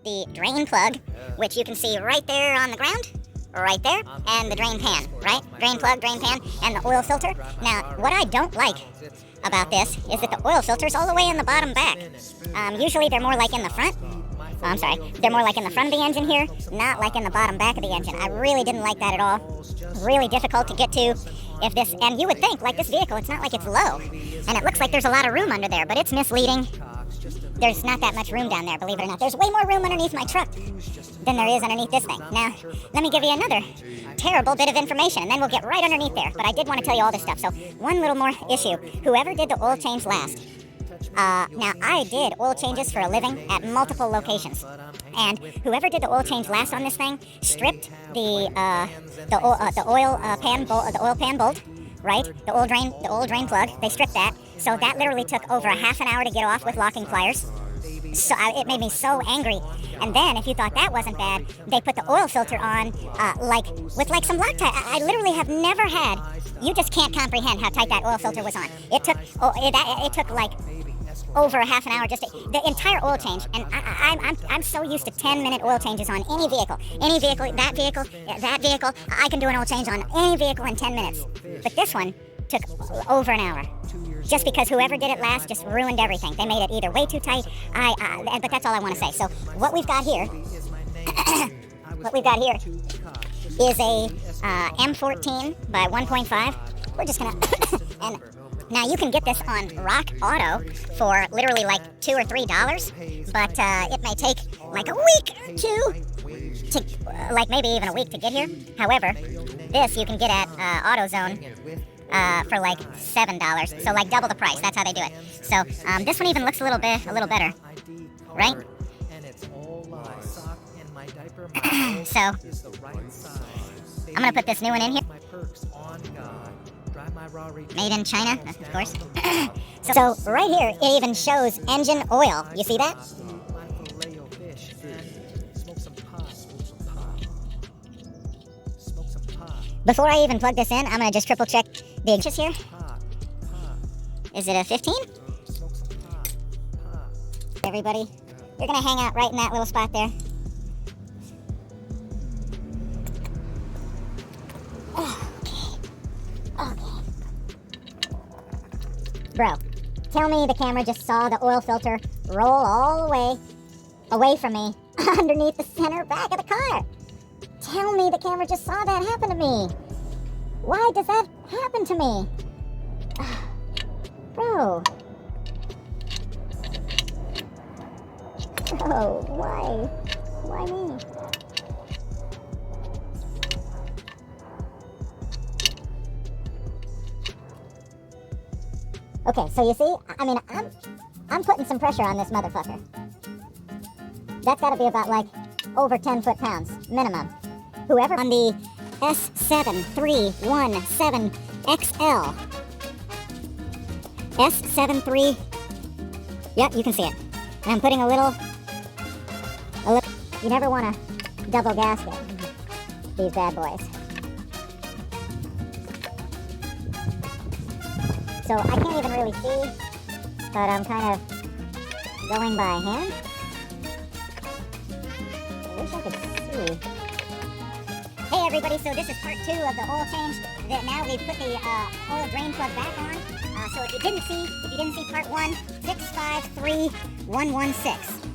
the drain plug, which you can see right there on the ground, right there, and the drain pan, right? Drain plug, drain pan, and the oil filter. Now, what I don't like about this is that the oil filter's all the way in the bottom back. Usually they're more like in the front. Oh, I'm sorry. They're more like in the front of the engine here, not like in the bottom back of the engine. I really didn't like that at all. Really difficult to get to. If this, and you would think, like this vehicle, it's not like it's low. And it looks like there's a lot of room under there, but it's misleading. There's not that much room down there, believe it or not. There's way more room underneath my truck than there is underneath this thing. Now, let me give you another terrible bit of information, and then we'll get right underneath there. But I did want to tell you all this stuff. So, one little more issue. Whoever did the oil change last, now, I did oil changes for a living at multiple locations, and whoever did the oil change last on this thing stripped the oil pan bolt, right? The oil drain plug. They stripped that, so that literally took over a half an hour to get off with locking pliers. So it made me so angry. And then, if you thought that wasn't bad, they put the oil filter on, with some Loctite. I literally have never had. You just can't comprehend how tight that oil filter was on. It took like over a half an hour just the entire oil change, and I'm so used to 10-minute oil changes on any vehicle, that vehicle. I can do an oil change on any vehicle in 10 minutes, but this one took over an hour, just because whoever did it last just ruined everything. They made it either way too tight. But that's all I want to say. So what we've got here, is a M14 by 1.5. We're just gonna and. Now, you can get this on Rock Auto for literally like $2 or $3, but it may take like a week or two to, like maybe even a week to get here. However, this you can get at AutoZone for like $7, so like double the price. That's how they do it. So this one even looks a little better, right? So I'm gonna put this new one in here. Made in China, of course. So right here, it even shows engine oil. You see that? Before I even plug this in, I'm going to just triple check the inches here. Is it a 15? Everybody, you're going to hang out right in that little spot there. Bro, tell me the camera just saw the oil filter roll all the way away from me underneath the center back of the car. Tell me the camera just saw that happen to me. Why does that happen to me? Bro. Bro, why? Why me? Okay, so you see, I mean, I'm putting some pressure on this motherfucker. That's got to be about like over 10 foot-pounds minimum. Whoever on the S7317XL. S73. Yep, you can see it. And I'm putting a little. You never want to double gasket these bad boys. So I can't even really see, but I'm kind of going by hand. I wish I could see. Hey everybody, so this is part 2 of the oil change. Now we've put the oil drain plug back on. So if you didn't see part 1, 653116.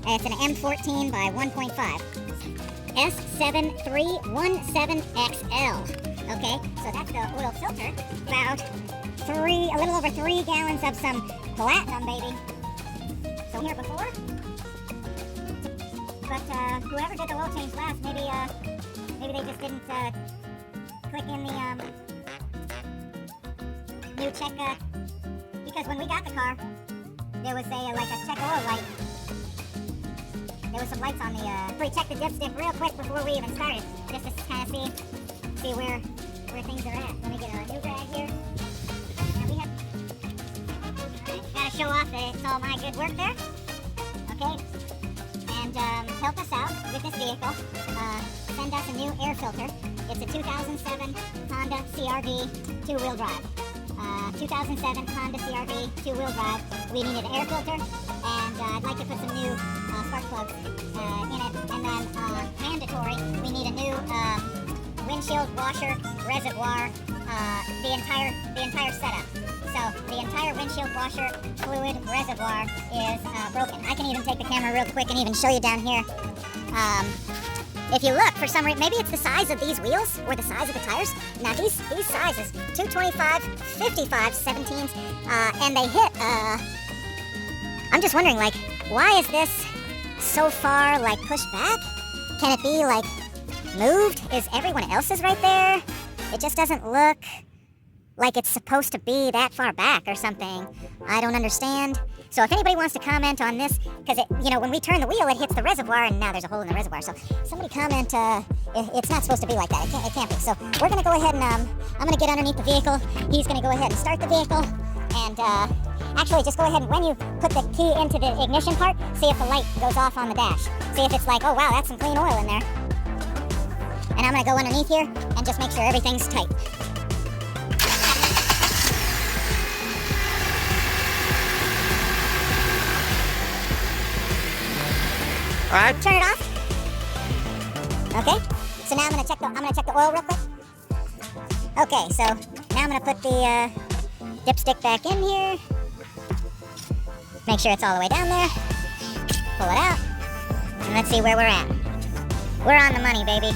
It's an M14 by 1.5. S7317XL. Okay, so that's the oil filter. About a little over 3 gallons of some platinum, baby. So here before. But whoever did the oil change last, maybe they just didn't click in the new check. Because when we got the car, there was a check oil light. There was some lights on the. We checked the dipstick real quick before we even started, just to kind of see where things are at. Let me get a new bag here. Gotta show off that it's all my good work there. Okay. And help us out with this vehicle. Send us a new air filter. It's a 2007 Honda CR-V 2-wheel drive. 2007 Honda CR-V 2-wheel drive. We needed an air filter, and I'd like to put some new spark plugs in it. windshield washer reservoir, the entire setup. So the entire windshield washer fluid reservoir is broken. I can even take the camera real quick and even show you down here. If you look, for some reason, maybe it's the size of these wheels or the size of the tires. Now these sizes, 225, 55, 17s, and they hit, I'm just wondering, like, why is this so far, like, pushed back? Can it be, like, moved? Is everyone else's right there? It just doesn't look like it's supposed to be that far back or something. I don't understand. So if anybody wants to comment on this, because when we turn the wheel, it hits the reservoir, and now there's a hole in the reservoir. So somebody comment, it's not supposed to be like that. It can't be. So we're going to go ahead and, I'm going to get underneath the vehicle. He's going to go ahead and start the vehicle. And actually, just go ahead and when you put the key into the ignition part, see if the light goes off on the dash. See if it's like, oh wow, that's some clean oil in there. And I'm going to go underneath here and just make sure everything's tight. All right. Turn it off. Okay. So now I'm gonna check the oil real quick. Okay. So now I'm gonna put the dipstick back in here. Make sure it's all the way down there. Pull it out, and let's see where we're at. We're on the money, baby.